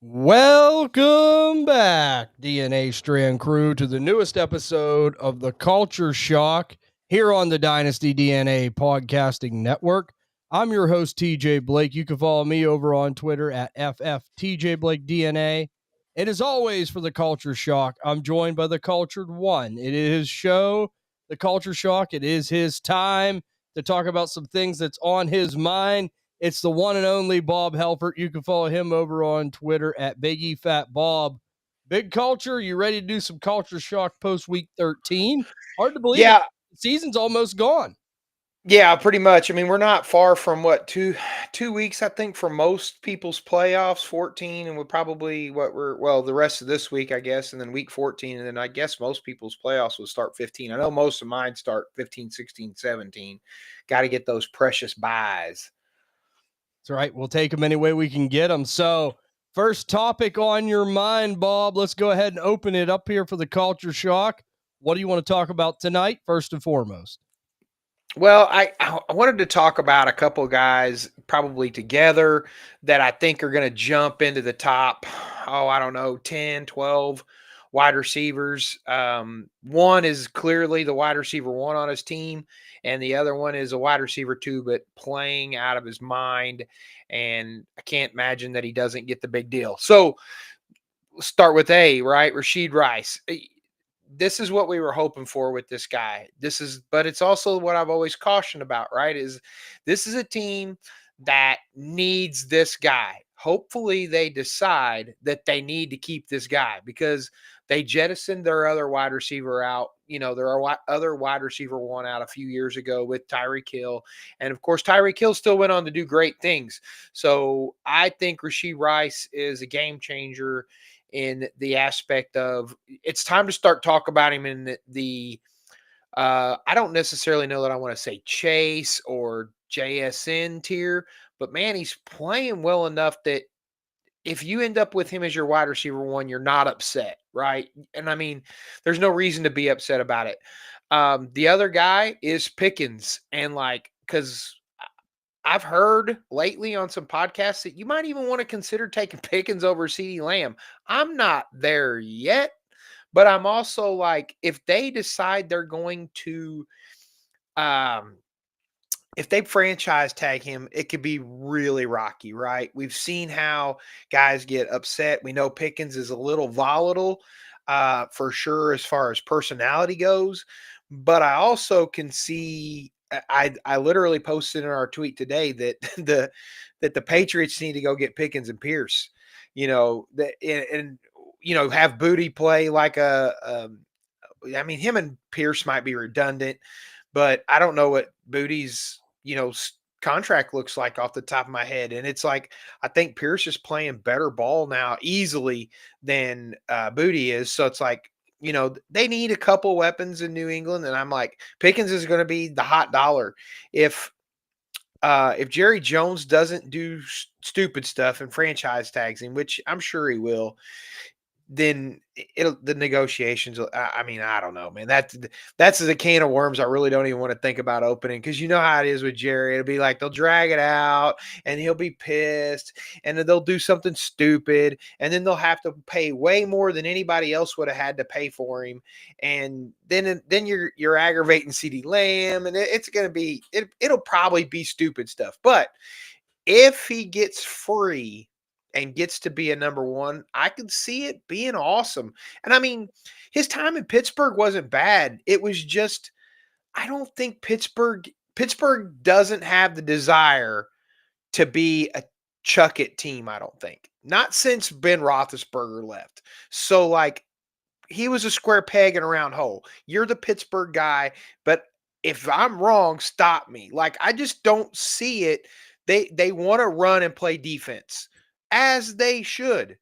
Welcome back, DNA Strand crew, to the newest episode of the Culture Shock here on the Dynasty DNA Podcasting Network. I'm your host, TJ Blake. You can follow me over on Twitter at FFTJBlakeDNA. And as always, for the Culture Shock, I'm joined by the Cultured One. It is his show, the Culture Shock. It is his time to talk about some things that's on his mind. It's the one and only Bob Helfert. You can follow him over on Twitter at Big E Fat Bob. Big Culture, you ready to do some Culture Shock post week 13? Hard to believe it. Yeah, The season's almost gone. yeah, pretty much. I mean, we're not far from what two weeks, I think, for most people's playoffs, 14, and we're probably the rest of this week, I guess, and then week 14, and then I guess most people's playoffs will start 15. I know most of mine start 15, 16, 17. Got to get those precious buys. That's right. We'll take them any way we can get them. So, first topic on your mind, Bob. Let's go ahead and open it up here for the Culture Shock. What do you want to talk about tonight, first and foremost? Well, I wanted to talk about a couple of guys probably together that I think are going to jump into the top, I don't know, 10, 12 wide receivers. One is clearly the wide receiver one on his team, and the other one is a wide receiver two, but playing out of his mind. And I can't imagine that he doesn't get the big deal. So let's start with A, right? Rashid Rice. This is what we were hoping for with this guy. But it's also what I've always cautioned about, right? Is this is a team that needs this guy. Hopefully they decide that they need to keep this guy because they jettisoned their other wide receiver out. Their other wide receiver one out a few years ago with Tyreek Hill. And of course, Tyreek Hill still went on to do great things. So I think Rashid Rice is a game changer in the aspect of it's time to start talk about him in the I don't necessarily know that I want to say Chase or JSN tier, but man, he's playing well enough that if you end up with him as your wide receiver one, you're not upset, right? And I mean, there's no reason to be upset about it. The other guy is Pickens, and because I've heard lately on some podcasts that you might even want to consider taking Pickens over CeeDee Lamb. I'm not there yet, but I'm also like, if they decide they're going to, if they franchise tag him, it could be really rocky, right? We've seen how guys get upset. We know Pickens is a little volatile, for sure, as far as personality goes. But I also can see I literally posted in our tweet today that the Patriots need to go get Pickens and Pierce, and have Booty play like I mean, him and Pierce might be redundant, but I don't know what Booty's contract looks like off the top of my head. And it's like, I think Pierce is playing better ball now easily than Booty is. So it's like, they need a couple weapons in New England. And I'm like, Pickens is going to be the hot dollar. If Jerry Jones doesn't do stupid stuff and franchise tags him, which I'm sure he will, then the negotiations. I mean, I don't know, man. That's a can of worms I really don't even want to think about opening, because you know how it is with Jerry. It'll be like they'll drag it out, and he'll be pissed, and then they'll do something stupid, and then they'll have to pay way more than anybody else would have had to pay for him, and then you're aggravating CeeDee Lamb, and it's gonna be it'll probably be stupid stuff, but if he gets free and gets to be a number one, I could see it being awesome. And I mean, his time in Pittsburgh wasn't bad. It was just, I don't think Pittsburgh doesn't have the desire to be a chuck it team, I don't think. Not since Ben Roethlisberger left. So he was a square peg in a round hole. You're the Pittsburgh guy, but if I'm wrong, stop me. I just don't see it. They want to run and play defense, as they should,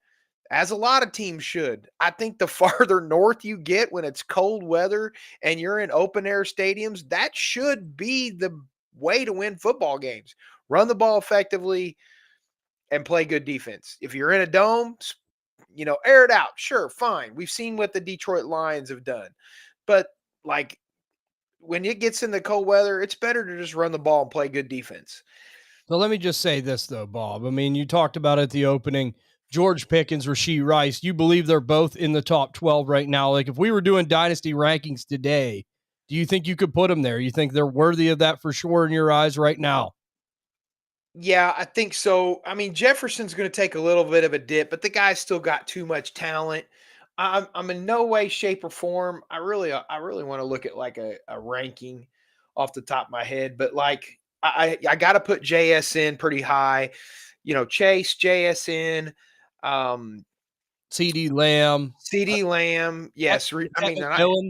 as a lot of teams should. I think the farther north you get when it's cold weather and you're in open air stadiums, that should be the way to win football games. Run the ball effectively and play good defense. If you're in a dome, air it out. Sure, fine. We've seen what the Detroit Lions have done. But when it gets in the cold weather, it's better to just run the ball and play good defense. So let me just say this, though, Bob. I mean, you talked about at the opening, George Pickens, Rashee Rice. You believe they're both in the top 12 right now? Like, if we were doing dynasty rankings today, do you think you could put them there? You think they're worthy of that for sure in your eyes right now? Yeah, I think so. I mean, Jefferson's going to take a little bit of a dip, but the guy's still got too much talent. I'm in no way, shape, or form. I really want to look at like a ranking off the top of my head, but like I got to put JS in pretty high. You know, Chase, JSN, um, CD Lamb. CD Lamb. Yes, I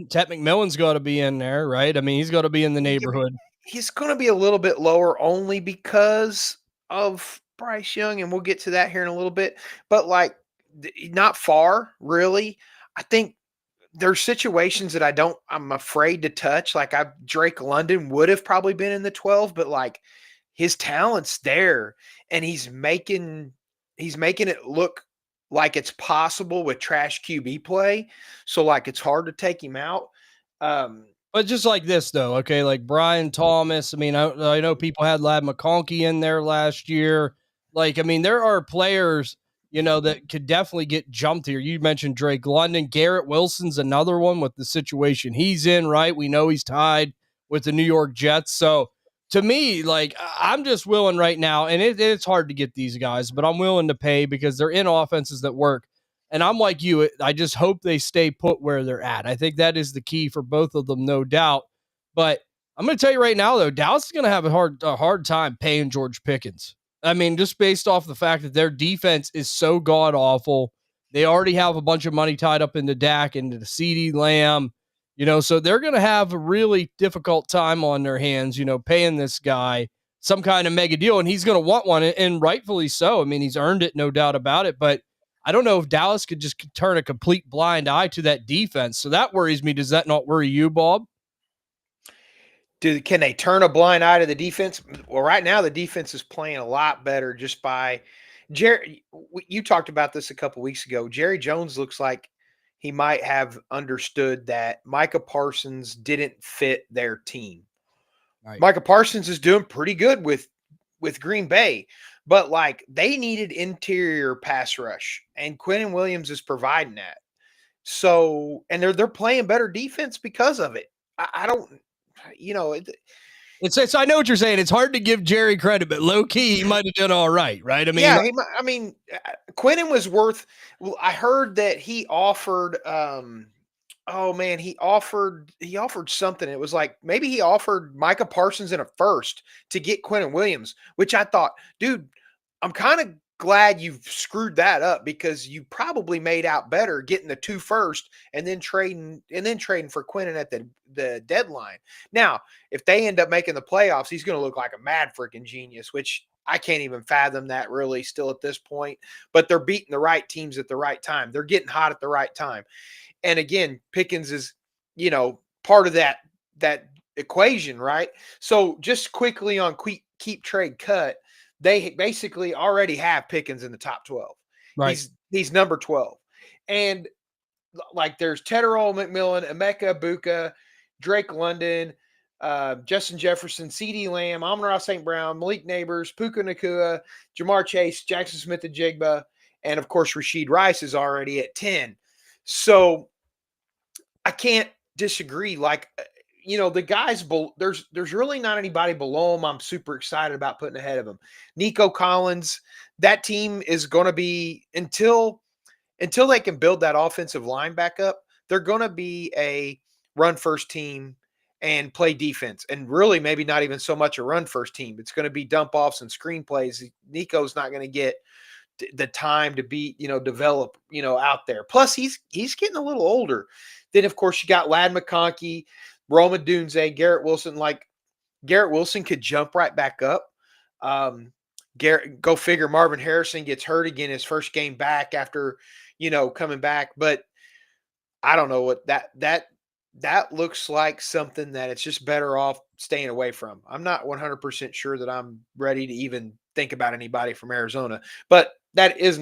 Tet mean, McMillan's got to be in there, right? I mean, he's got to be in the neighborhood. he's going to be a little bit lower only because of Bryce Young, and we'll get to that here in a little bit. But like, not far, really. I think there's situations that I'm afraid to touch. Like, Drake London would have probably been in the 12, but like his talent's there, and he's making it look like it's possible with trash QB play. So like, it's hard to take him out. Um, But just like this, though, okay, like Brian Thomas. I mean, I know people had Lad McConkey in there last year. Like, I mean, there are players, that could definitely get jumped here. You mentioned Drake London. Garrett Wilson's another one with the situation he's in, right? We know he's tied with the New York Jets. So to me, like, I'm just willing right now, and it's hard to get these guys, but I'm willing to pay because they're in offenses that work. And I'm like you. I just hope they stay put where they're at. I think that is the key for both of them, no doubt. But I'm going to tell you right now, though, Dallas is going to have a hard time paying George Pickens. I mean, just based off the fact that their defense is so god awful. They already have a bunch of money tied up into Dak, into the CD Lamb, so they're going to have a really difficult time on their hands, paying this guy some kind of mega deal. And he's going to want one, and rightfully so. I mean, he's earned it, no doubt about it. But I don't know if Dallas could just turn a complete blind eye to that defense. So that worries me. Does that not worry you, Bob? Can they turn a blind eye to the defense? Well, right now the defense is playing a lot better just by Jerry. You talked about this a couple weeks ago. Jerry Jones looks like he might have understood that Micah Parsons didn't fit their team. Right. Micah Parsons is doing pretty good with Green Bay, but like, they needed interior pass rush, and Quinnen Williams is providing that. So, and they're playing better defense because of it. I don't, you know, it, It's I know what you're saying. It's hard to give Jerry credit, but low key he might have done all right, right? I mean, yeah, I mean, Quinnen was worth. Well, I heard that he offered. Oh man, he offered something. It was like maybe he offered Micah Parsons in a first to get Quinnen Williams, which I thought, dude, I'm kind of glad you've screwed that up, because you probably made out better getting the 2 first and then trading for Quinnen at the deadline. Now, if they end up making the playoffs, he's going to look like a mad freaking genius, which I can't even fathom that really still at this point. But they're beating the right teams at the right time. They're getting hot at the right time. And again, Pickens is, part of that equation, right? So just quickly on keep trade cut, they basically already have Pickens in the top 12. right. He's number 12. And like, there's Tedderall, McMillan, Emeka Buka, Drake London, Justin Jefferson, CD Lamb, Amon-Ra St. Brown, Malik Neighbors, Puka Nakua, Jamar Chase, Jackson Smith-Njigba, and of course Rashee Rice is already at 10. So I can't disagree. Like, the guys, there's really not anybody below him I'm super excited about putting ahead of him. Nico Collins, that team is going to be, until they can build that offensive line back up, they're going to be a run first team and play defense. And really, maybe not even so much a run first team. It's going to be dump offs and screenplays. Nico's not going to get the time to be, develop, out there. Plus, he's getting a little older. Then, of course, you got Lad McConkey, Roma Dunze, Garrett Wilson. Like, Garrett Wilson could jump right back up. Go figure, Marvin Harrison gets hurt again his first game back after, coming back. But I don't know what that looks like, something that it's just better off staying away from. I'm not 100% sure that I'm ready to even think about anybody from Arizona, but that is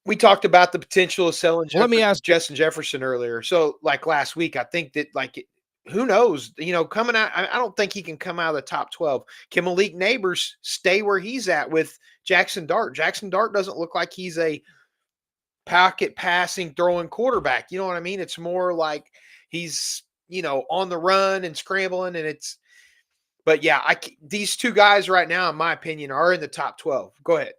we talked about the potential of selling Well, let me ask. Justin Jefferson earlier. So like last week, I think that like who knows? Coming out, I don't think he can come out of the top 12. Can Malik Neighbors stay where he's at with Jackson Dart? Jackson Dart doesn't look like he's a pocket passing, throwing quarterback. You know what I mean? It's more like he's, on the run and scrambling, and but yeah, these two guys right now, in my opinion, are in the top 12. Go ahead.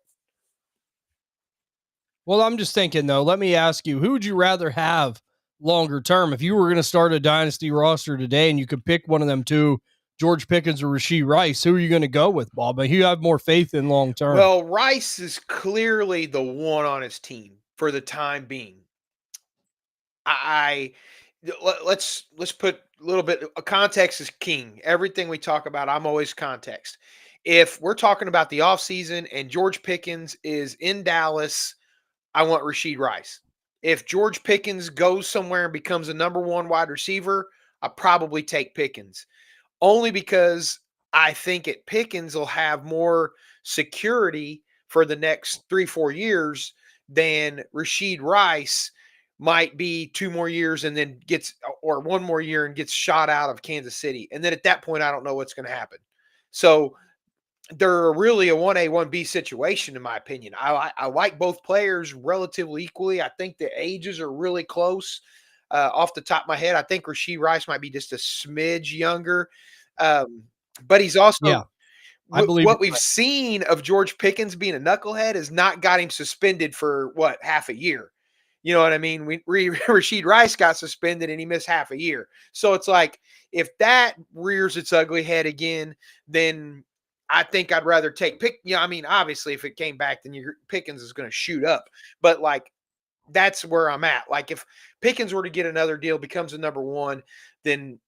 Well, I'm just thinking though, let me ask you, who would you rather have longer term? If you were going to start a dynasty roster today and you could pick one of them two, George Pickens or Rasheed Rice, who are you going to go with, Bob? But you have more faith in long term. Well, Rice is clearly the one on his team for the time being. I let's put a little bit context is king. Everything we talk about, I'm always context. If we're talking about the offseason and George Pickens is in Dallas, I want Rasheed Rice. If George Pickens goes somewhere and becomes a number one wide receiver, I probably take Pickens. Only because I think at Pickens will have more security for the next 3-4 years than Rasheed Rice might be 2 more years and then or 1 more year and gets shot out of Kansas City. And then at that point, I don't know what's going to happen. So they're really a 1A, 1B situation, in my opinion. I like both players relatively equally. I think the ages are really close. Off the top of my head, I think Rasheed Rice might be just a smidge younger. Um, but he's also Yeah, I believe what you're we've right. seen of George Pickens being a knucklehead has not got him suspended for half a year. You know what I mean? Rasheed Rice got suspended and he missed half a year. So it's like if that rears its ugly head again, then I think I'd rather take Pick. I mean, obviously, if it came back, then your Pickens is going to shoot up. But like that's where I'm at. Like if Pickens were to get another deal, becomes a number one, then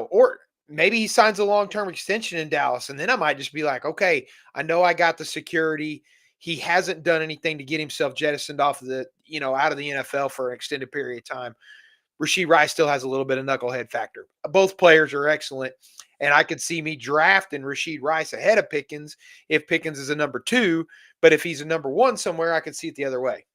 or maybe he signs a long-term extension in Dallas, and then I might just be like, okay, I know I got the security. He hasn't done anything to get himself jettisoned off of out of the NFL for an extended period of time. Rasheed Rice still has a little bit of knucklehead factor. Both players are excellent, and I could see me drafting Rasheed Rice ahead of Pickens if Pickens is a number two. But if he's a number one somewhere, I could see it the other way.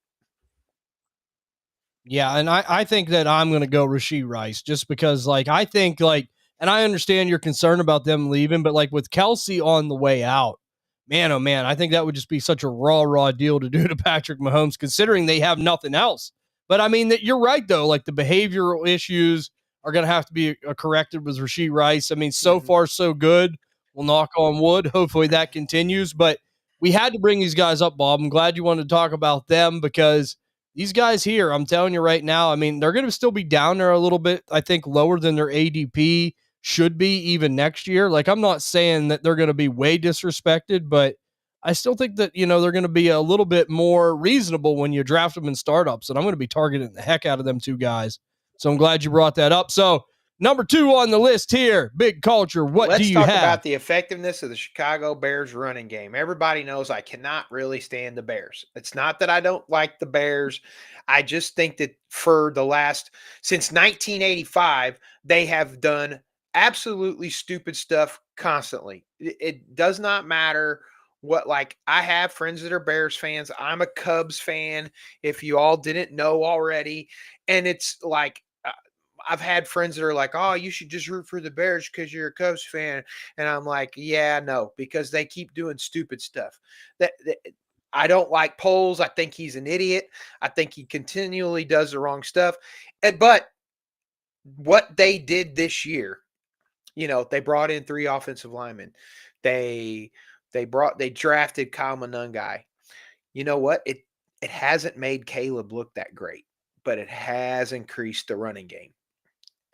Yeah, and I think that I'm going to go Rasheed Rice just because, like, I think, like, and I understand your concern about them leaving, but like with Kelsey on the way out, man, oh man, I think that would just be such a raw deal to do to Patrick Mahomes, considering they have nothing else. But I mean, that you're right though, like the behavioral issues are going to have to be corrected with Rasheed Rice. I mean, so Mhm. far so good. We'll knock on wood. Hopefully that continues, but we had to bring these guys up, Bob. I'm glad you wanted to talk about them because these guys here, I'm telling you right now, I mean, they're going to still be down there a little bit, I think, lower than their ADP should be even next year. Like, I'm not saying that they're going to be way disrespected, but I still think that, they're going to be a little bit more reasonable when you draft them in startups. And I'm going to be targeting the heck out of them two guys. So I'm glad you brought that up. So, number 2 on the list here, big culture. What do Let's you talk have? about the effectiveness of the Chicago Bears running game. Everybody knows I cannot really stand the Bears. It's not that I don't like the Bears. I just think that for the last since 1985, they have done absolutely stupid stuff constantly. It does not matter what like I have friends that are Bears fans. I'm a Cubs fan if you all didn't know already, and it's like I've had friends that are like, "Oh, you should just root for the Bears because you're a Cubs fan," and I'm like, "Yeah, no," because they keep doing stupid stuff. That I don't like Poles. I think he's an idiot. I think he continually does the wrong stuff. But what they did this year, they brought in 3 offensive linemen. They they drafted Kyle Monungai. You know what? It hasn't made Caleb look that great, but it has increased the running game.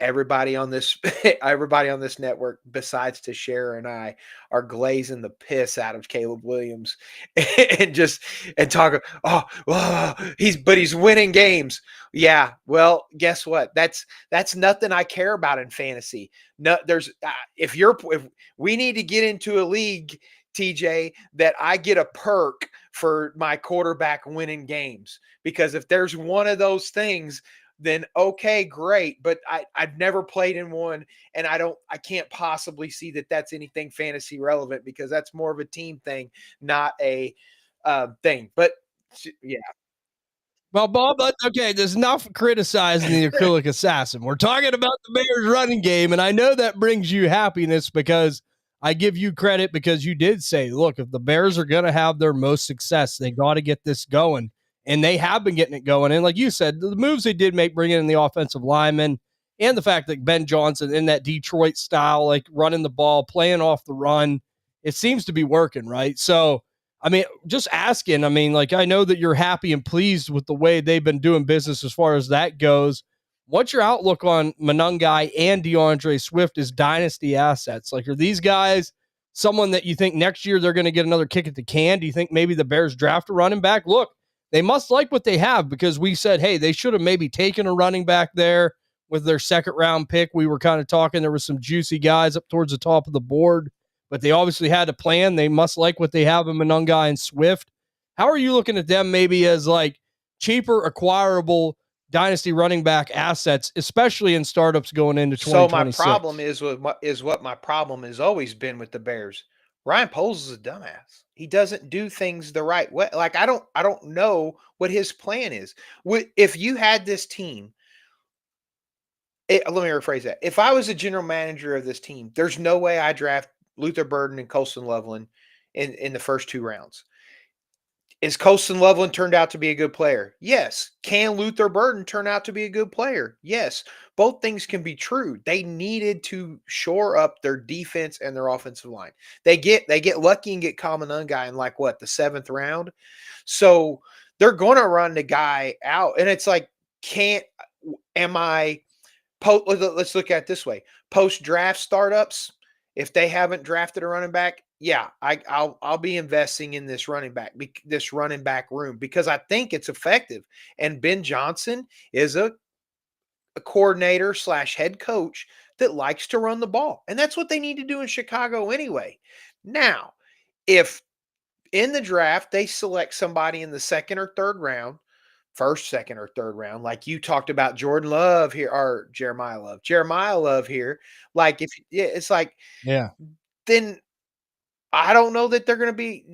Everybody on this everybody on this network besides Teixeira and I are glazing the piss out of Caleb Williams and just and talking, he's winning games. Yeah, well, guess what? That's nothing I care about in fantasy. No, there's if we need to get into a league, TJ, that I get a perk for my quarterback winning games, because if there's one of those things, then okay, great. But I've never played in one, and I can't possibly see that that's anything fantasy relevant, because that's more of a team thing, not a thing. But yeah, Well, Bob, okay, there's enough criticizing the acrylic assassin. We're talking about the Bears running game, and I know that brings you happiness because I give you credit because you did say, look, if the Bears are going to have their most success, they got to get this going. And they have been getting it going. And like you said, the moves they did make, bringing in the offensive lineman and the fact that Ben Johnson in that Detroit style, like running the ball, playing off the run, it seems to be working, right? So, I mean, just asking. I mean, like, I know that you're happy and pleased with the way they've been doing business as far as that goes. What's your outlook on Monangai and DeAndre Swift as dynasty assets? Like, are these guys someone that you think next year they're going to get another kick at the can? Do you think maybe the Bears draft a running back? Look, they must like what they have because we said, hey, they should have maybe taken a running back there with their second round pick. We were kind of talking, there were some juicy guys up towards the top of the board, but they obviously had a plan. They must like what they have in Monangai and Swift. How are you looking at them maybe as like cheaper, acquirable dynasty running back assets, especially in startups going into So my 2026? problem is what my problem has always been with the Bears. Ryan Poles is a dumbass. He doesn't do things the right way. Like I don't know what his plan is. If you had this team, let me rephrase that. If I was a general manager of this team, there's no way I draft Luther Burden and Colston Loveland in the first 2 rounds. Is Colston Loveland turned out to be a good player? Yes. Can Luther Burden turn out to be a good player? Yes. Both things can be true. They needed to shore up their defense and their offensive line. They get lucky and get Kamanungai in like what, the 7th round. So they're going to run the guy out, and it's like, let's look at it this way. Post draft startups, if they haven't drafted a running back, yeah, I'll be investing in this running back room because I think it's effective. And Ben Johnson is a coordinator / head coach that likes to run the ball, and that's what they need to do in Chicago anyway. Now, if in the draft they select somebody in the second or third round, first, second, or third round, like you talked about Jordan Love here or Jeremiah Love here, like it's like, Yeah. then I don't know that they're going to be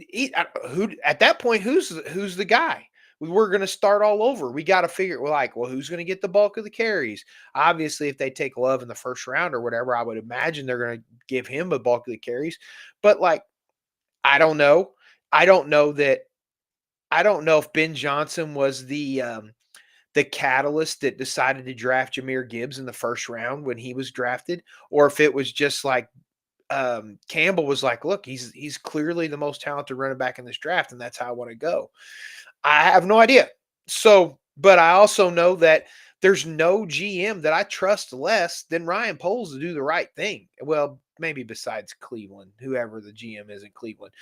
who at that point. Who's the guy? We're going to start all over. We got to figure. We're like, well, who's going to get the bulk of the carries? Obviously, if they take Love in the first round or whatever, I would imagine they're going to give him the bulk of the carries. But like, I don't know. I don't know that. I don't know if Ben Johnson was the catalyst that decided to draft Jahmyr Gibbs in the first round when he was drafted, or if it was just like Campbell was like, look, he's clearly the most talented running back in this draft, and that's how I want to go. I have no idea. So, but I also know that there's no GM that I trust less than Ryan Poles to do the right thing. Well, maybe besides Cleveland, whoever the GM is in Cleveland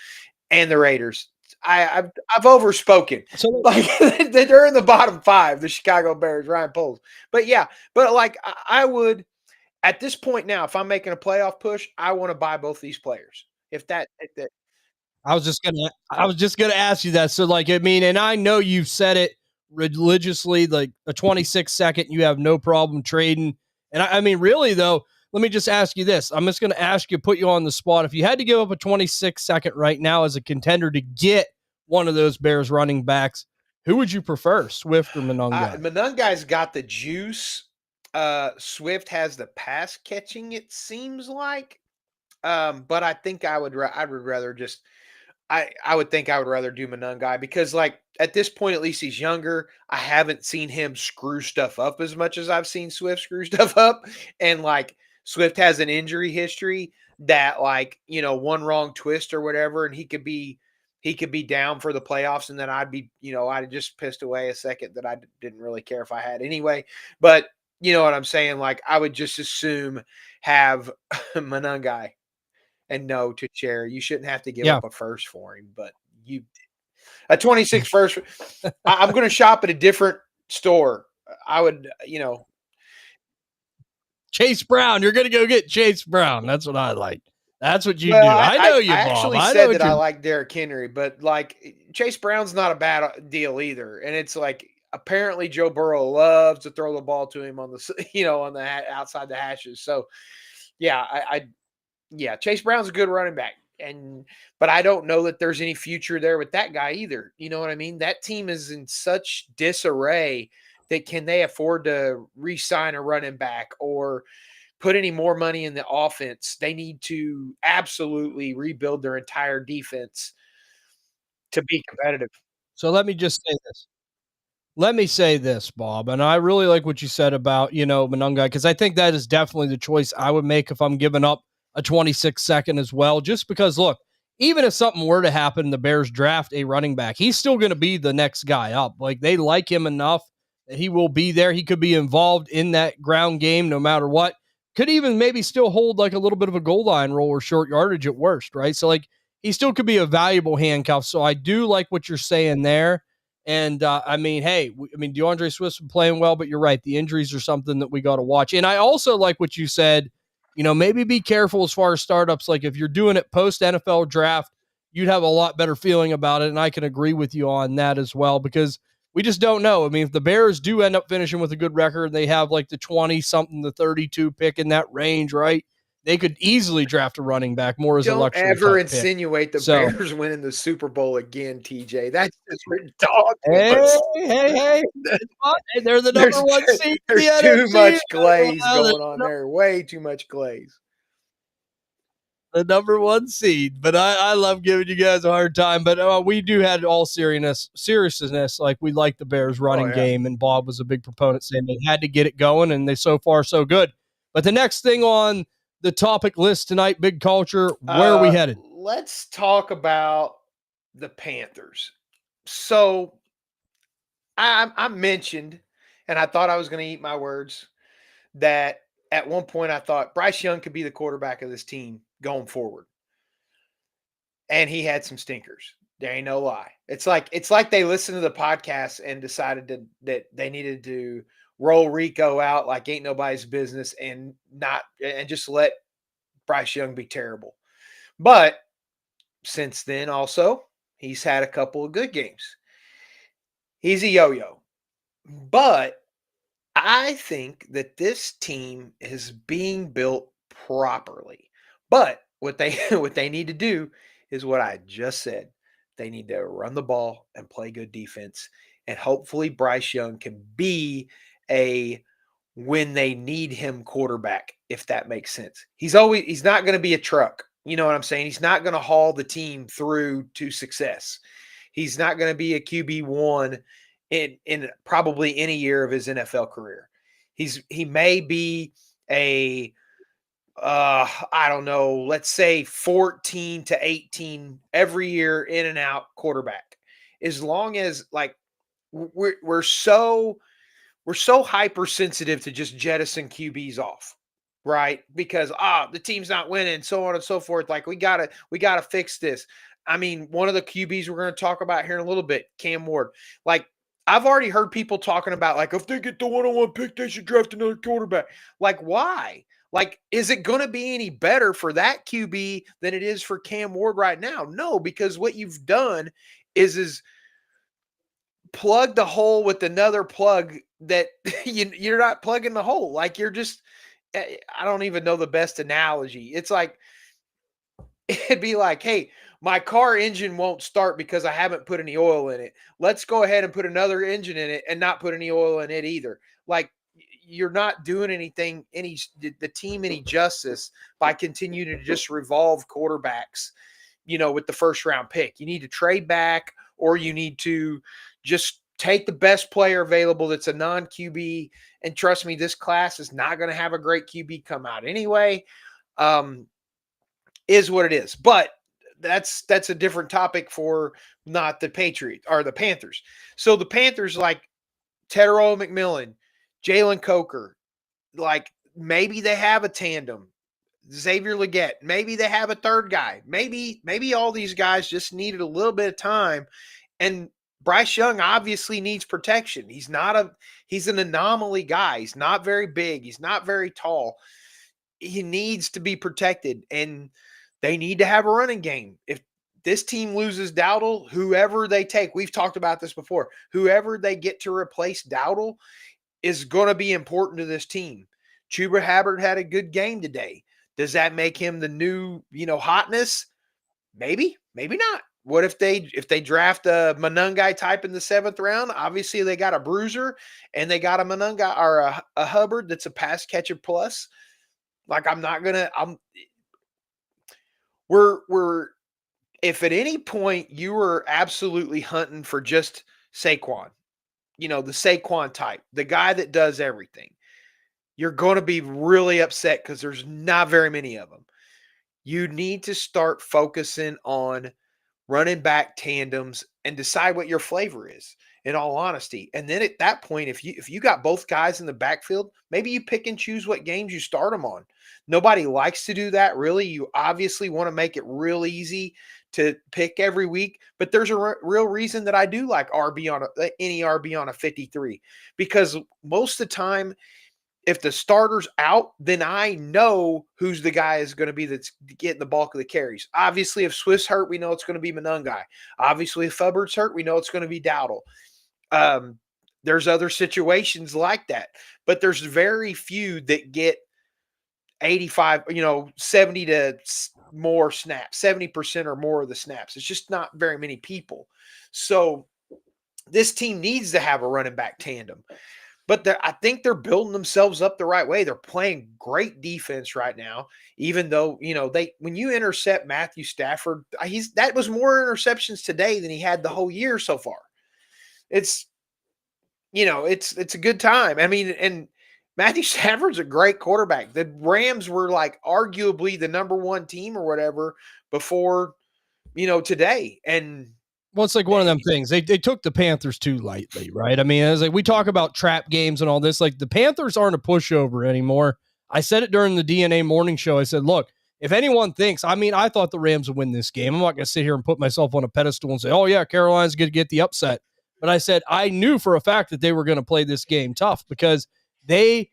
and the Raiders. I've overspoken. So, Like they're in the bottom 5, the Chicago Bears, Ryan Poles. But yeah, but like I would at this point now, if I'm making a playoff push, I want to buy both these players. If that I was just gonna ask you that. So, like, I mean, and I know you've said it religiously, like a 26-second, you have no problem trading. And I mean, really though, let me just ask you this. I'm just gonna ask you, put you on the spot. If you had to give up a 26-second right now as a contender to get one of those Bears running backs, who would you prefer, Swift or Monangai? Monungai's got the juice. Swift has the pass catching, it seems like. But I think I would rather just I would think I would rather do Monangai because, like, at this point, at least he's younger. I haven't seen him screw stuff up as much as I've seen Swift screw stuff up. And, like, Swift has an injury history that, like, one wrong twist or whatever, and he could be down for the playoffs, and then I'd just pissed away a second that I didn't really care if I had anyway. But you know what I'm saying? Like, I would just assume have Monangai. And no to Cherry. You shouldn't have to give Yeah. up a first for him, but a 26 first. I'm going to shop at a different store. I would, Chase Brown. You're gonna go get Chase Brown. That's what I like. That's what you well, do. I know you, I Bob. actually I know said what that I you're. like Derrick Henry, but like Chase Brown's not a bad deal either. And it's like apparently Joe Burrow loves to throw the ball to him on the, on the outside the hashes. So yeah, yeah, Chase Brown's a good running back. But I don't know that there's any future there with that guy either. You know what I mean? That team is in such disarray that can they afford to re-sign a running back or put any more money in the offense? They need to absolutely rebuild their entire defense to be competitive. So let me just say this. Let me say this, Bob, and I really like what you said about, Monungai, because I think that is definitely the choice I would make if I'm giving up a 26 second as well. Just because, look, even if something were to happen, the Bears draft a running back, he's still going to be the next guy up. Like, they like him enough that he will be there. He could be involved in that ground game no matter what. Could even maybe still hold like a little bit of a goal line roll or short yardage at worst, right? So, like, he still could be a valuable handcuff. So I do like what you're saying there. And I mean, hey, DeAndre Swift's been playing well, but you're right. The injuries are something that we got to watch. And I also like what you said, maybe be careful as far as startups. Like if you're doing it post NFL draft, you'd have a lot better feeling about it. And I can agree with you on that as well, because we just don't know. I mean, if the Bears do end up finishing with a good record, they have like the 20 something, the 32 pick in that range, right? They could easily draft a running back more as a Don't luxury ever type pick. insinuate the So, Bears winning the Super Bowl again, TJ. That's just ridiculous. hey, they're the number There's one seed in there's the too NFC. much glaze Well, going on there. Way too much glaze. the number one seed. But I love giving you guys a hard time. But we do have all seriousness. Like we like the Bears Oh running yeah. game, and Bob was a big proponent saying they had to get it going, and they so far so good. But the next thing on the topic list tonight, big culture. Where are we headed? Let's talk about the Panthers. So I mentioned, and I thought I was going to eat my words, that at one point I thought Bryce Young could be the quarterback of this team going forward. And he had some stinkers. There ain't no lie. It's like they listened to the podcast and decided that they needed to roll Rico out like ain't nobody's business and just let Bryce Young be terrible. But since then, also, he's had a couple of good games. He's a yo-yo. But I think that this team is being built properly. But what they what they need to do is what I just said. They need to run the ball and play good defense. And hopefully Bryce Young can be a when they need him quarterback, if that makes sense. He's not going to be a truck. You know what I'm saying? He's not going to haul the team through to success. He's not going to be a QB1 in probably any year of his NFL career. He may be a I don't know, let's say 14 to 18 every year in and out quarterback. As long as like we're so hypersensitive to just jettison QBs off, right? Because the team's not winning, so on and so forth. Like we gotta fix this. I mean, one of the QBs we're going to talk about here in a little bit, Cam Ward. Like I've already heard people talking about like if they get the 1-on-1 pick, they should draft another quarterback. Like why? Like, is it going to be any better for that QB than it is for Cam Ward right now? No, because what you've done is plug the hole with another plug that you're not plugging the hole. Like you're just, I don't even know the best analogy. It's like, it'd be like, hey, my car engine won't start because I haven't put any oil in it. Let's go ahead and put another engine in it and not put any oil in it either. Like you're not doing the team any justice by continuing to just revolve quarterbacks, with the first round pick. You need to trade back or you need to just take the best player available that's a non-QB. And trust me, this class is not going to have a great QB come out anyway. Is what it is. But that's a different topic for not the Patriots or the Panthers. So the Panthers, like Tetero McMillan, Jalen Coker, like maybe they have a tandem. Xavier Legette, maybe they have a third guy. Maybe all these guys just needed a little bit of time. And Bryce Young obviously needs protection. He's an anomaly guy. He's not very big. He's not very tall. He needs to be protected, and they need to have a running game. If this team loses Dowdle, whoever they take, we've talked about this before, whoever they get to replace Dowdle is going to be important to this team. Chuba Hubbard had a good game today. Does that make him the new, hotness? Maybe not. What if they draft a Monungai type in the 7th round? Obviously, they got a bruiser and they got a Monungai or a Hubbard that's a pass catcher plus. Like I'm not gonna. We're if at any point you were absolutely hunting for just Saquon, the Saquon type, the guy that does everything, you're going to be really upset because there's not very many of them. You need to start focusing on running back tandems and decide what your flavor is, in all honesty. And then at that point, if you got both guys in the backfield, maybe you pick and choose what games you start them on. Nobody likes to do that, really. You obviously want to make it real easy to pick every week, but there's a real reason that I do like any RB on a 53, because most of the time, if the starter's out, then I know who's the guy is going to be that's getting the bulk of the carries. Obviously, if Swift's hurt, we know it's going to be Monungai. Obviously, if Hubbard's hurt, we know it's going to be Dowdle. There's other situations like that, but there's very few that get 85, 70 to more snaps, 70% or more of the snaps. It's just not very many people. So this team needs to have a running back tandem. But I think they're building themselves up the right way. They're playing great defense right now, even though, when you intercept Matthew Stafford, that was more interceptions today than he had the whole year so far. It's a good time. I mean, and Matthew Stafford's a great quarterback. The Rams were like arguably the number one team or whatever before, today. And well, it's like one of them things. They took the Panthers too lightly, right? I mean, it's like we talk about trap games and all this. Like the Panthers aren't a pushover anymore. I said it during the DNA morning show. I said, look, if anyone thinks, I thought the Rams would win this game. I'm not going to sit here and put myself on a pedestal and say, oh, yeah, Carolina's going to get the upset. But I said I knew for a fact that they were going to play this game tough because they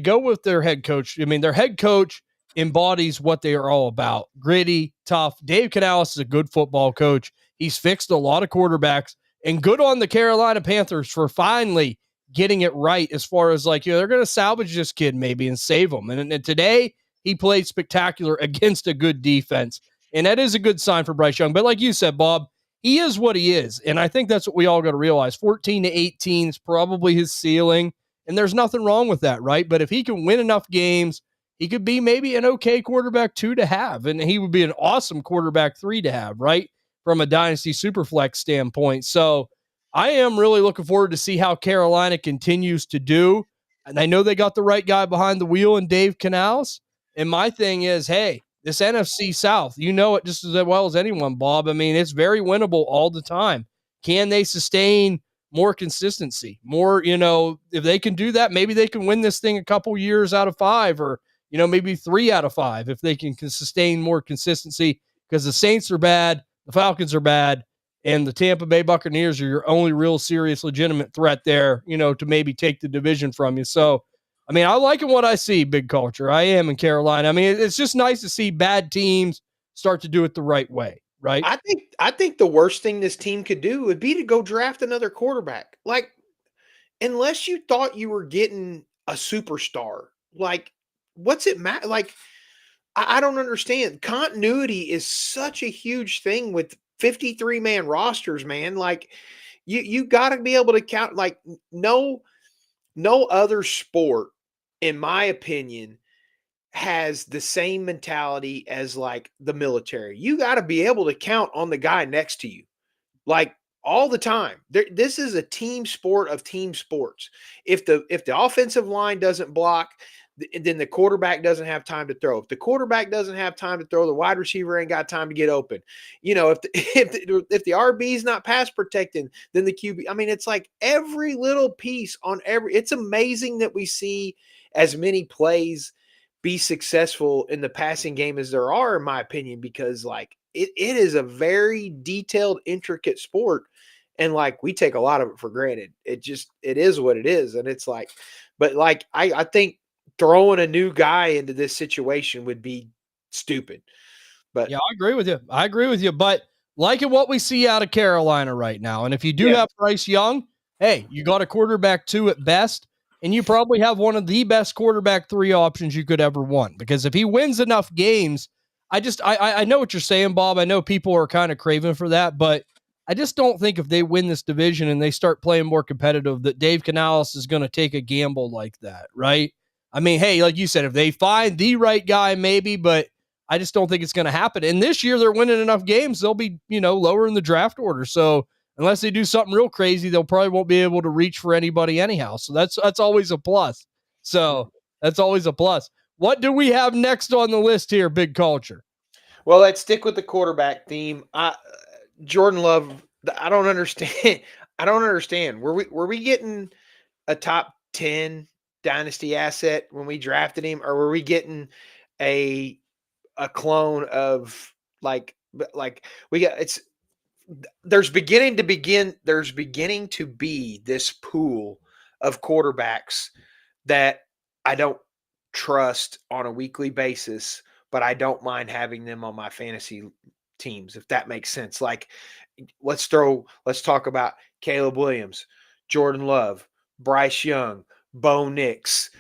go with their head coach. I mean, their head coach embodies what they are all about. Gritty, tough. Dave Canales is a good football coach. He's fixed a lot of quarterbacks, and good on the Carolina Panthers for finally getting it right as far as they're going to salvage this kid maybe and save him. And today he played spectacular against a good defense. And that is a good sign for Bryce Young. But like you said, Bob, he is what he is. And I think that's what we all got to realize. 14 to 18 is probably his ceiling. And there's nothing wrong with that, right? But if he can win enough games, he could be maybe an okay quarterback 2 to have. And he would be an awesome quarterback 3 to have, right? From a Dynasty Superflex standpoint. So I am really looking forward to see how Carolina continues to do. And I know they got the right guy behind the wheel in Dave Canales. And my thing is, hey, this NFC South, you know it just as well as anyone, Bob. I mean, it's very winnable all the time. Can they sustain more consistency? More, if they can do that, maybe they can win this thing a couple years out of 5 or, maybe 3 out of 5 if they can sustain more consistency, because the Saints are bad. The Falcons are bad, and the Tampa Bay Buccaneers are your only real serious, legitimate threat there, to maybe take the division from you. So, I mean, I like what I see, Big Culture. I am in Carolina. I mean, it's just nice to see bad teams start to do it the right way, right? I think the worst thing this team could do would be to go draft another quarterback. Like, unless you thought you were getting a superstar, like, what's it matter? Like, I don't understand. Continuity is such a huge thing with 53-man rosters, man. Like you got to be able to count. Like no other sport, in my opinion, has the same mentality as like the military. You got to be able to count on the guy next to you, like all the time. This is a team sport of team sports. If the offensive line doesn't block, then the quarterback doesn't have time to throw. If the quarterback doesn't have time to throw, the wide receiver ain't got time to get open. If the RB is not pass protecting, then the QB. I mean, it's like every little piece on every. It's amazing that we see as many plays be successful in the passing game as there are, in my opinion, because like it is a very detailed, intricate sport. And like we take a lot of it for granted. It is what it is. And it's like, but like I think throwing a new guy into this situation would be stupid. But yeah, I agree with you. But liking what we see out of Carolina right now. And if you do have Bryce Young, hey, you got a quarterback 2 at best, and you probably have one of the best quarterback 3 options you could ever want. Because if he wins enough games, I know what you're saying, Bob. I know people are kind of craving for that, but I just don't think if they win this division and they start playing more competitive, that Dave Canales is going to take a gamble like that, right? I mean, hey, like you said, if they find the right guy, maybe, but I just don't think it's going to happen. And this year they're winning enough games, they'll be, lower in the draft order. So unless they do something real crazy, they'll probably won't be able to reach for anybody anyhow. So that's always a plus. So that's always a plus. What do we have next on the list here, Big Culture? Well, let's stick with the quarterback theme. Jordan Love, I don't understand. I don't understand. Were we getting a top 10 dynasty asset when we drafted him, or were we getting a clone of like we got it's there's beginning to be this pool of quarterbacks that I don't trust on a weekly basis, but I don't mind having them on my fantasy teams, if that makes sense. Like, let's talk about Caleb Williams, Jordan Love, Bryce Young, Bo Nix,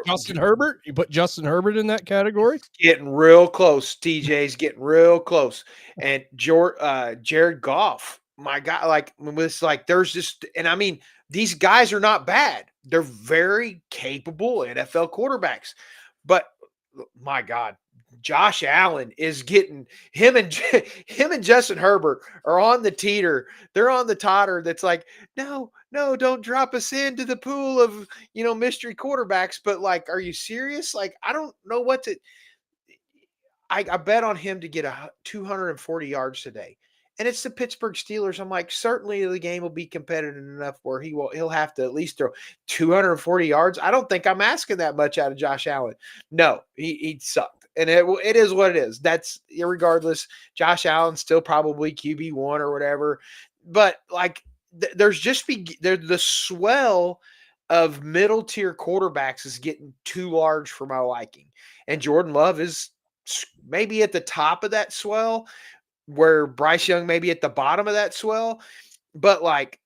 Justin Herbert? You put Justin Herbert in that category? getting real close. TJ's getting real close. And Jared Goff, my God, like, it's like there's just, and I mean, these guys are not bad. They're very capable NFL quarterbacks. But my God, Josh Allen is getting him and Justin Herbert are on the teeter. They're on the totter. That's like, no, don't drop us into the pool of, mystery quarterbacks. But like, are you serious? Like, I don't know what to. I bet on him to get 240 yards today. And it's the Pittsburgh Steelers. I'm like, certainly the game will be competitive enough where he'll have to at least throw 240 yards. I don't think I'm asking that much out of Josh Allen. No, he sucked. And it is what it is. That's irregardless. Josh Allen's still probably QB1 or whatever. But like, there's the swell of middle tier quarterbacks is getting too large for my liking. And Jordan Love is maybe at the top of that swell, where Bryce Young may be at the bottom of that swell. But like,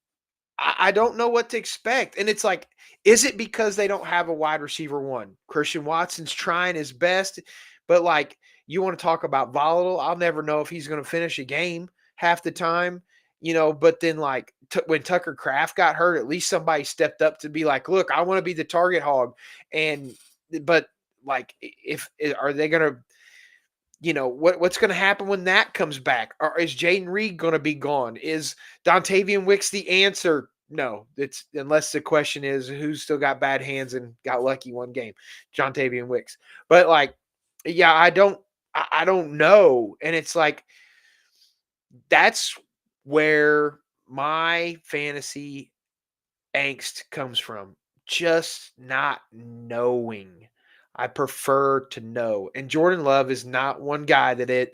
I don't know what to expect. And it's like, is it because they don't have a wide receiver one? Christian Watson's trying his best, but like, you want to talk about volatile? I'll never know if he's going to finish a game half the time, but then like when Tucker Kraft got hurt, at least somebody stepped up to be like, look, I want to be the target hog. But like, are they going to, what's going to happen when that comes back? Or is Jaden Reed going to be gone? Is Dontavian Wicks the answer? No, it's unless the question is who's still got bad hands and got lucky one game, Dontavian Wicks. But like, yeah, I don't know. And it's like, that's where my fantasy angst comes from. Just not knowing. I prefer to know. And Jordan Love is not one guy that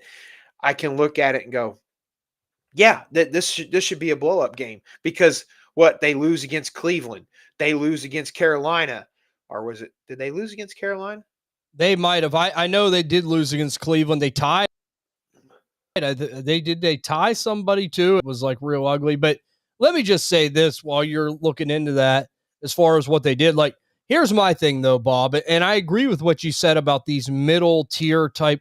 I can look at it and go, yeah, this should be a blow-up game. Because what, they lose against Cleveland, they lose against Carolina, or did they lose against Carolina? They might have. I know they did lose against Cleveland. They tied. They tie somebody too. It was like real ugly. But let me just say this while you're looking into that, as far as what they did. Like, here's my thing though, Bob, and I agree with what you said about these middle tier type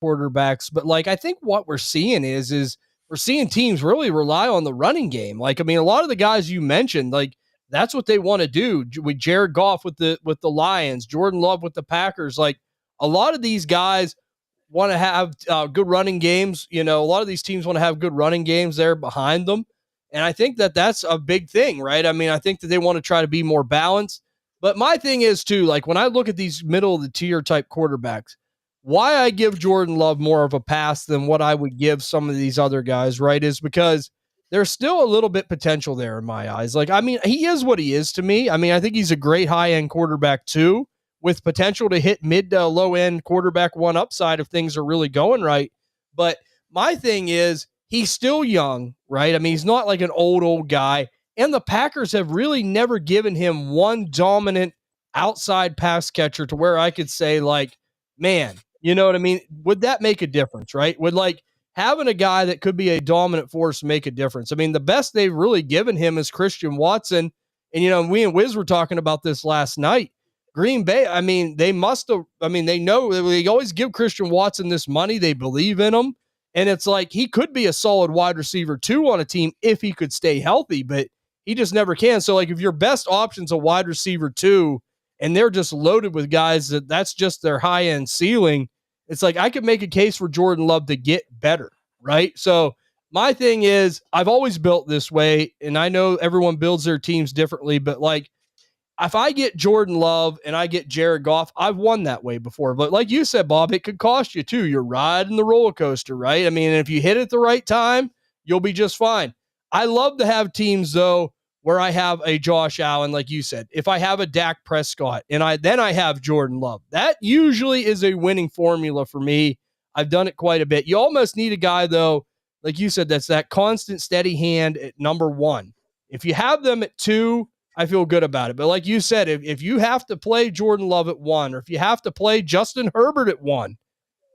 quarterbacks. But like, I think what we're seeing is we're seeing teams really rely on the running game. Like, I mean, a lot of the guys you mentioned, like, that's what they want to do with Jared Goff with the Lions, Jordan Love with the Packers. Like, a lot of these guys want to have good running games. A lot of these teams want to have good running games there behind them. And I think that that's a big thing, right? I mean, I think that they want to try to be more balanced. But my thing is, too, like, when I look at these middle of the tier type quarterbacks, why I give Jordan Love more of a pass than what I would give some of these other guys, right, is because there's still a little bit potential there in my eyes. Like, I mean, he is what he is to me. I mean, I think he's a great high-end quarterback, too, with potential to hit mid to low-end quarterback one upside if things are really going right. But my thing is, he's still young, right? I mean, he's not like an old guy. And the Packers have really never given him one dominant outside pass catcher to where I could say, like, man, you know what I mean? Would that make a difference, right? Would, like, having a guy that could be a dominant force make a difference? I mean, the best they've really given him is Christian Watson. And, we and Wiz were talking about this last night. Green Bay, I mean, they must have, I mean, they know they always give Christian Watson this money. They believe in him. And it's like he could be a solid wide receiver too on a team if he could stay healthy, but he just never can. So, like, if your best option's a wide receiver too, and they're just loaded with guys that's just their high end ceiling, it's like I could make a case for Jordan Love to get better, right? So, my thing is, I've always built this way, and I know everyone builds their teams differently, but like, if I get Jordan Love and I get Jared Goff, I've won that way before. But like you said, Bob, it could cost you too. You're riding the roller coaster, right? I mean, if you hit it the right time, you'll be just fine. I love to have teams though where I have a Josh Allen, like you said. If I have a Dak Prescott and I have Jordan Love, that usually is a winning formula for me. I've done it quite a bit. You almost need a guy though, like you said, that's that constant, steady hand at number one. If you have them at two, I feel good about it. But like you said, if you have to play Jordan Love at one, or if you have to play Justin Herbert at one,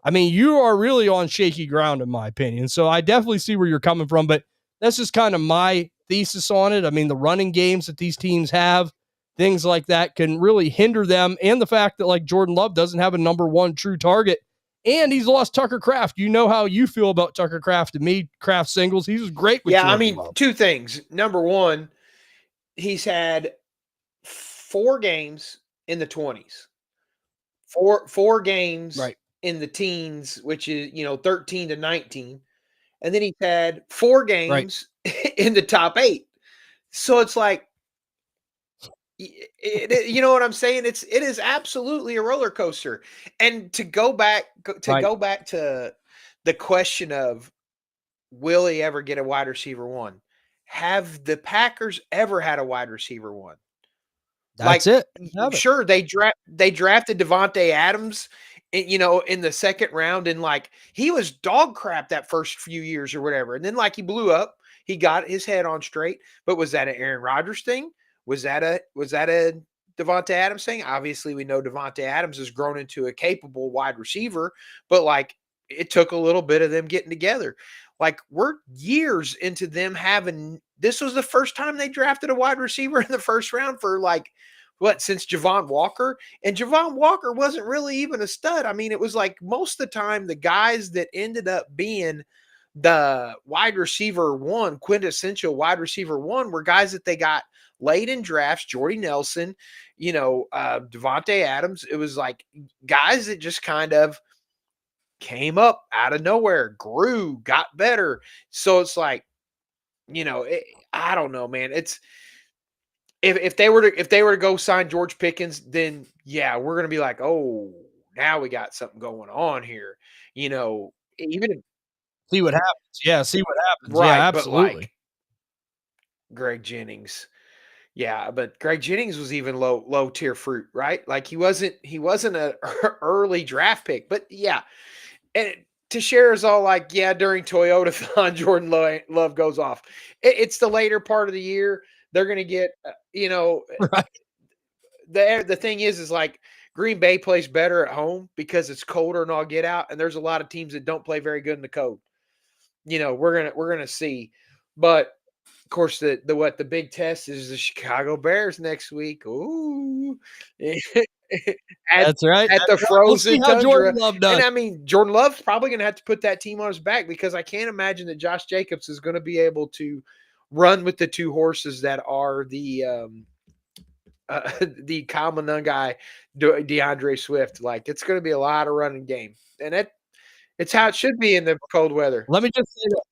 I mean, you are really on shaky ground, in my opinion. So I definitely see where you're coming from, but that's just kind of my thesis on it. I mean, the running games that these teams have, things like that can really hinder them. And the fact that like Jordan Love doesn't have a number one true target, and he's lost Tucker Kraft. You know how you feel about Tucker Kraft. To me, Kraft singles, he was great with Jordan Love. Two things. Number one, he's had 4 games in the 20s, four games right in the teens, which is, 13 to 19. And then he's had 4 games in the top 8. So it's like, you know what I'm saying? It is absolutely a roller coaster. And to go back to the question of, will he ever get a wide receiver one? Have the Packers ever had a wide receiver one? That's like, it. Sure, they drafted Davante Adams, in the second round, and like he was dog crap that first few years or whatever, and then like he blew up, he got his head on straight. But was that an Aaron Rodgers thing? Was that a Davante Adams thing? Obviously, we know Davante Adams has grown into a capable wide receiver, but like it took a little bit of them getting together. Like, we're years into them having, this was the first time they drafted a wide receiver in the first round for like, since Javon Walker? And Javon Walker wasn't really even a stud. I mean, it was like most of the time the guys that ended up being the wide receiver one, quintessential wide receiver one, were guys that they got late in drafts. Jordy Nelson, Davante Adams. It was like guys that just kind of came up out of nowhere, grew, got better. So it's like, I don't know, man. It's if they were to go sign George Pickens, then yeah, we're gonna be like, oh, now we got something going on here. Even if, See what happens. Yeah, see what happens. right, Yeah, absolutely. But like Greg Jennings. Yeah, but Greg Jennings was even low tier fruit, right? Like he wasn't a early draft pick, but yeah. And Teixeira's all like, yeah, during Toyota-thon, Jordan Love goes off. It's the later part of the year. They're going to get, right. The thing is like Green Bay plays better at home because it's colder and all get out. And there's a lot of teams that don't play very good in the cold. We're going to see. But of course, the big test is the Chicago Bears next week. Ooh. That's right. At the frozen tundra. And I mean, Jordan Love's probably going to have to put that team on his back, because I can't imagine that Josh Jacobs is going to be able to run with the 2 horses that are the Kyle guy, DeAndre Swift. Like, it's going to be a lot of running game, and it's how it should be in the cold weather. Let me just say that.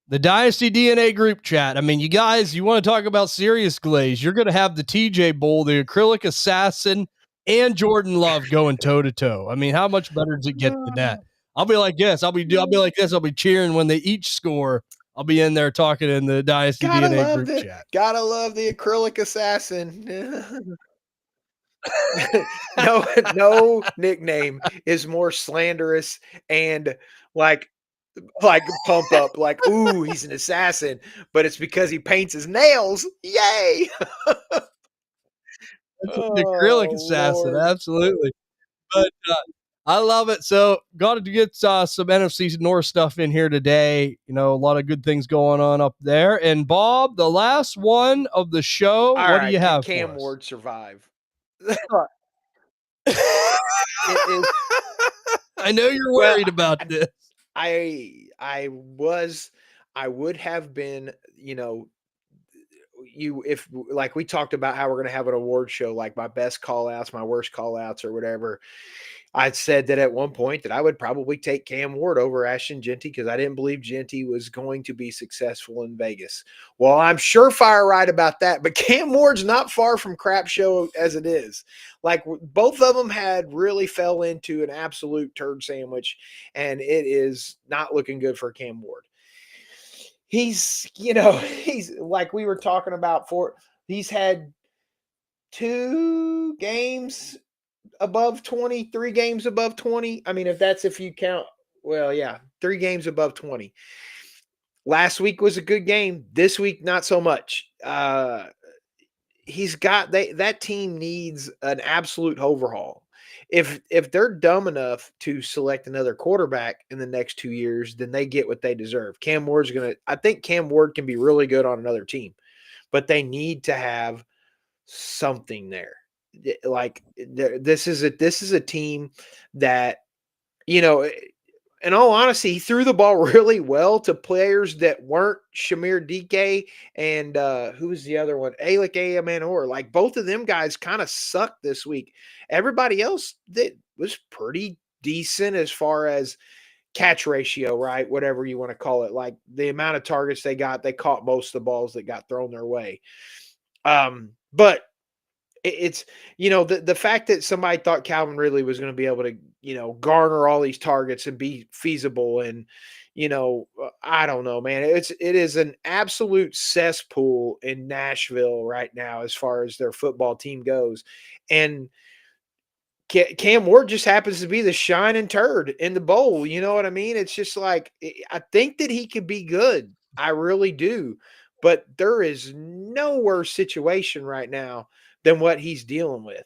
The Dynasty DNA group chat. I mean, you guys, you want to talk about serious glaze, you're going to have the TJ Bull, the acrylic assassin, and Jordan Love going toe to toe. I mean, how much better does it get than that? I'll be like this. I'll be like this. I'll be cheering when they each score. I'll be in there talking in the Dynasty DNA group chat. Gotta love the acrylic assassin. No nickname is more slanderous and like pump up, like, ooh, he's an assassin, but it's because he paints his nails. Yay! That's the acrylic assassin, Lord. Absolutely. But I love it. So got to get some NFC North stuff in here today. A lot of good things going on up there. And Bob, the last one of the show, what do you have? Cam Ward survive? It is I know you're well, worried about this. I was I would have been, you if like we talked about how we're going to have an award show, like my best call outs, my worst call outs or whatever. I'd said that at one point that I would probably take Cam Ward over Ashton Genty because I didn't believe Genty was going to be successful in Vegas. Well, I'm surefire right about that, but Cam Ward's not far from crap show as it is. Like both of them had really fell into an absolute turd sandwich, and it is not looking good for Cam Ward. He's like we were talking about he's had 2 games above 20, 3 games above 20. I mean, if you count, well, yeah, 3 games above 20. Last week was a good game. This week, not so much. That team needs an absolute overhaul. If they're dumb enough to select another quarterback in the next 2 years, then they get what they deserve. I think Cam Ward can be really good on another team, but they need to have something there. Like this is a team that you know in all honesty, he threw the ball really well to players that weren't Shamir DK and who was the other one? Alec Amanor. Like both of them guys kind of sucked this week. Everybody else that was pretty decent as far as catch ratio, right? Whatever you want to call it. Like the amount of targets they caught most of the balls that got thrown their way. But it's the fact that somebody thought Calvin Ridley was going to be able to garner all these targets and be feasible, and I don't know, man. It is an absolute cesspool in Nashville right now as far as their football team goes, and Cam Ward just happens to be the shining turd in the bowl. You know what I mean? It's just like I think that he could be good. I really do, but there is no worse situation right now than what he's dealing with.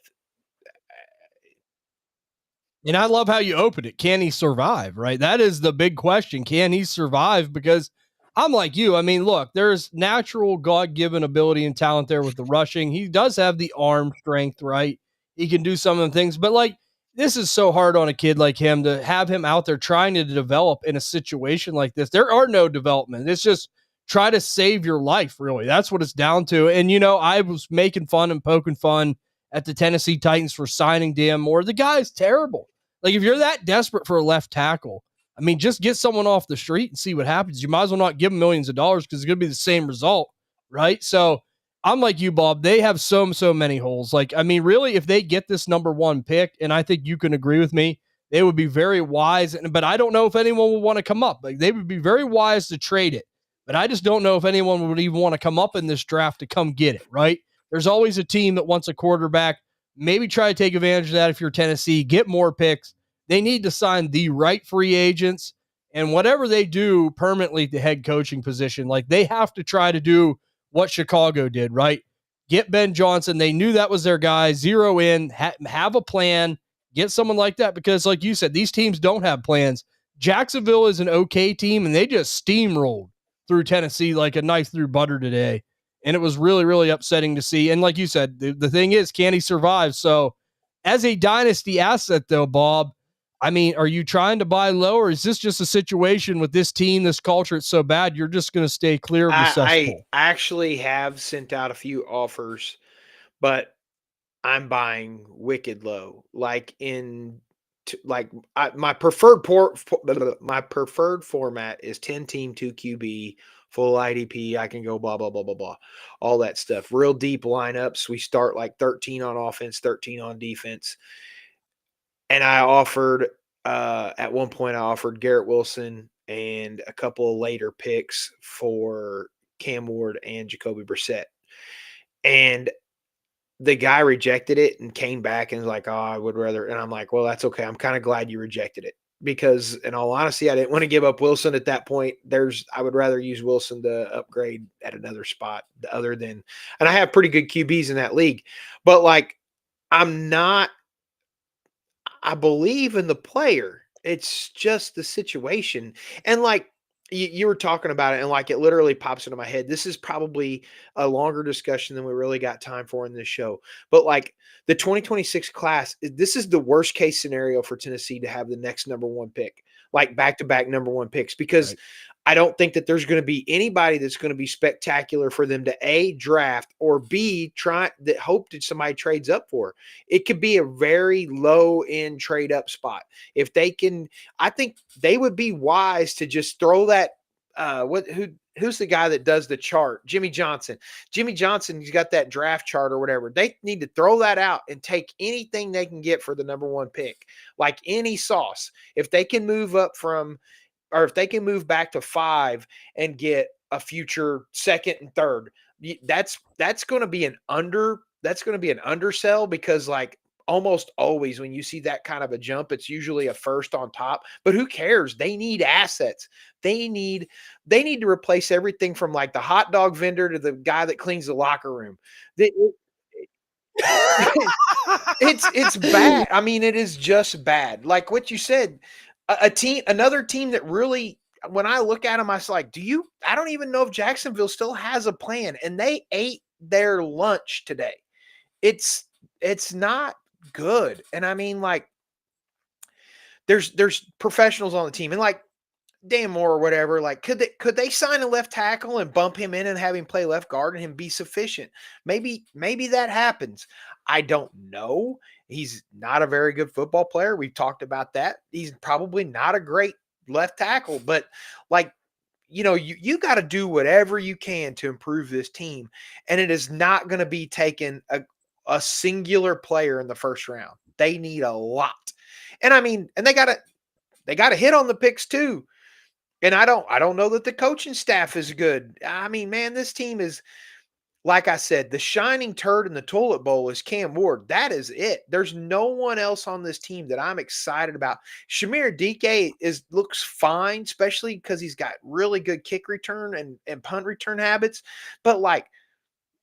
And I love how you opened it. Can he survive? Right. That is the big question. Can he survive? Because I'm like you. I mean, look, there's natural God given ability and talent there with the rushing. He does have the arm strength, right? He can do some of the things, but like, this is so hard on a kid like him to have him out there trying to develop in a situation like this. There are no development. It's just try to save your life, really. That's what it's down to. And, I was making fun and poking fun at the Tennessee Titans for signing Dan Moore. The guy's terrible. Like, if you're that desperate for a left tackle, I mean, just get someone off the street and see what happens. You might as well not give them millions of dollars because it's going to be the same result, right? So I'm like you, Bob. They have so many holes. Like, I mean, really, if they get this number one pick, and I think you can agree with me, they would be very wise. But I don't know if anyone would want to come up. Like, they would be very wise to trade it. But I just don't know if anyone would even want to come up in this draft to come get it, right? There's always a team that wants a quarterback. Maybe try to take advantage of that if you're Tennessee, get more picks. They need to sign the right free agents, and whatever they do permanently at the head coaching position, like they have to try to do what Chicago did, right? Get Ben Johnson. They knew that was their guy. Zero in, have a plan, get someone like that because, like you said, these teams don't have plans. Jacksonville is an okay team, and they just steamrolled through Tennessee like a knife through butter today. And it was really, really upsetting to see. And like you said, the thing is, can he survive? So, as a dynasty asset, though, Bob, I mean, are you trying to buy low, or is this just a situation with this team, this culture? It's so bad, you're just going to stay clear of the I cesspool. actually have sent out a few offers, but I'm buying wicked low. Like my preferred format is 10 team 2 QB full IDP. I can go blah blah blah blah blah, all that stuff. Real deep lineups. We start like 13 on offense, 13 on defense. And I offered at one point I offered Garrett Wilson and a couple of later picks for Cam Ward and Jacoby Brissett. And the guy rejected it and came back and was like, "Oh, I would rather." And I'm like, "Well, that's okay. I'm kind of glad you rejected it because, in all honesty, I didn't want to give up Wilson at that point. I would rather use Wilson to upgrade at another spot other than, and I have pretty good QBs in that league, but like, I'm not. I believe in the player. It's just the situation, and like." you were talking about it, and like it literally pops into my head. This is probably a longer discussion than we really got time for in this show. But like the 2026 class, this is the worst case scenario for Tennessee to have the next number one pick, like back to back number one picks, because Right. I don't think that there's going to be anybody that's going to be spectacular for them to A, draft, or B, try that hope that somebody trades up for. It could be a very low end trade up spot. If they can, I think they would be wise to just throw that. Who's the guy that does the chart? Jimmy Johnson. Jimmy Johnson, he's got that draft chart or whatever. They need to throw that out and take anything they can get for the number one pick, like any sauce. If they can move up from, or if they can move back to 5 and get a future second and third, that's going to be an undersell, because like almost always when you see that kind of a jump, it's usually a first on top. But who cares? They need assets. They need to replace everything from like the hot dog vendor to the guy that cleans the locker room. It's bad. I mean, it is just bad. Like what you said, another team that really, when I look at them, I was like, I don't even know if Jacksonville still has a plan, and they ate their lunch today. It's it's not good. And I mean, like, there's professionals on the team, and like Dan Moore or whatever, like could they sign a left tackle and bump him in and have him play left guard and him be sufficient? Maybe that happens. I don't know. He's not a very good football player. We've talked about that. He's probably not a great left tackle, but like, you got to do whatever you can to improve this team. And it is not going to be taking a singular player in the first round. They need a lot. And I mean, and they got to hit on the picks too. And I don't know that the coaching staff is good. I mean, man, this team is, like I said, the shining turd in the toilet bowl is Cam Ward. That is it. There's no one else on this team that I'm excited about. Shamir DK looks fine, especially because he's got really good kick return and punt return habits. But like,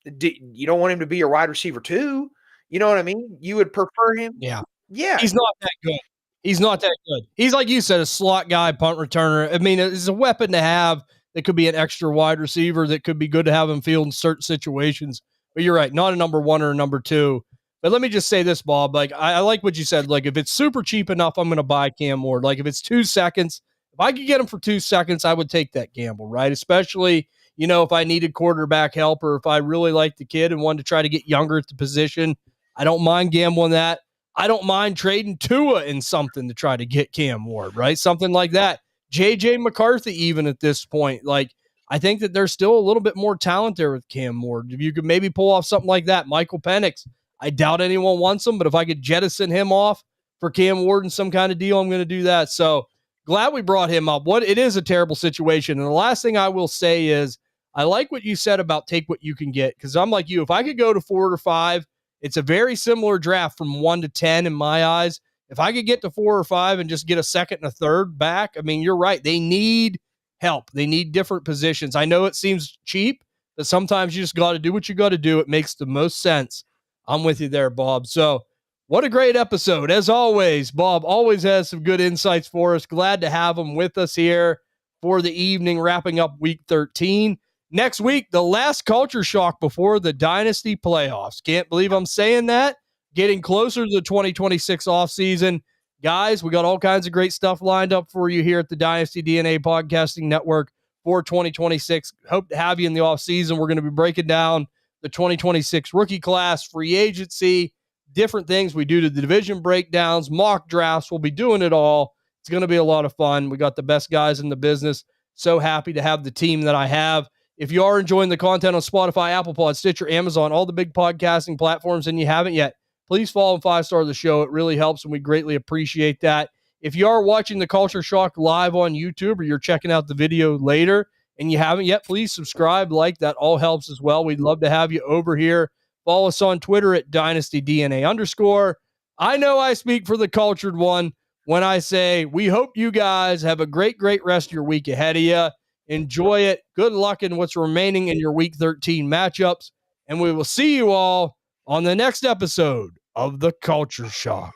you don't want him to be your wide receiver too. You know what I mean? You would prefer him. Yeah. Yeah. He's not that good. He's not that good. He's like you said, a slot guy, punt returner. I mean, it's a weapon to have that could be an extra wide receiver that could be good to have him field in certain situations. But you're right, not a number one or a number two. But let me just say this, Bob. Like, I like what you said. Like, if it's super cheap enough, I'm going to buy Cam Ward. Like, if it's 2 seconds, if I could get him for 2 seconds, I would take that gamble, right? Especially, if I needed quarterback help or if I really liked the kid and wanted to try to get younger at the position. I don't mind gambling that. I don't mind trading Tua in something to try to get Cam Ward, right? Something like that. JJ McCarthy, even at this point, like, I think that there's still a little bit more talent there with Cam Ward. If you could maybe pull off something like that, Michael Penix, I doubt anyone wants him, but if I could jettison him off for Cam Ward in some kind of deal, I'm going to do that. So glad we brought him up. It is a terrible situation. And the last thing I will say is I like what you said about take what you can get, because I'm like you. If I could go to 4 or 5, it's a very similar draft from 1 to 10 in my eyes. If I could get to 4 or 5 and just get a second and a third back, I mean, you're right. They need help. They need different positions. I know it seems cheap, but sometimes you just got to do what you got to do. It makes the most sense. I'm with you there, Bob. So what a great episode. As always, Bob always has some good insights for us. Glad to have him with us here for the evening, wrapping up week 13. Next week, the last culture shock before the Dynasty playoffs. Can't believe I'm saying that. Getting closer to the 2026 offseason. Guys, we got all kinds of great stuff lined up for you here at the Dynasty DNA Podcasting Network for 2026. Hope to have you in the offseason. We're going to be breaking down the 2026 rookie class, free agency, different things we do to the division breakdowns, mock drafts. We'll be doing it all. It's going to be a lot of fun. We got the best guys in the business. So happy to have the team that I have. If you are enjoying the content on Spotify, Apple Pod, Stitcher, Amazon, all the big podcasting platforms, and you haven't yet, please follow and 5-star the show. It really helps, and we greatly appreciate that. If you are watching the Culture Shock live on YouTube or you're checking out the video later and you haven't yet, please subscribe, like. That all helps as well. We'd love to have you over here. Follow us on Twitter at DynastyDNA_. I know I speak for the cultured one when I say we hope you guys have a great, great rest of your week ahead of you. Enjoy it. Good luck in what's remaining in your week 13 matchups. And we will see you all on the next episode of The Culture Shock.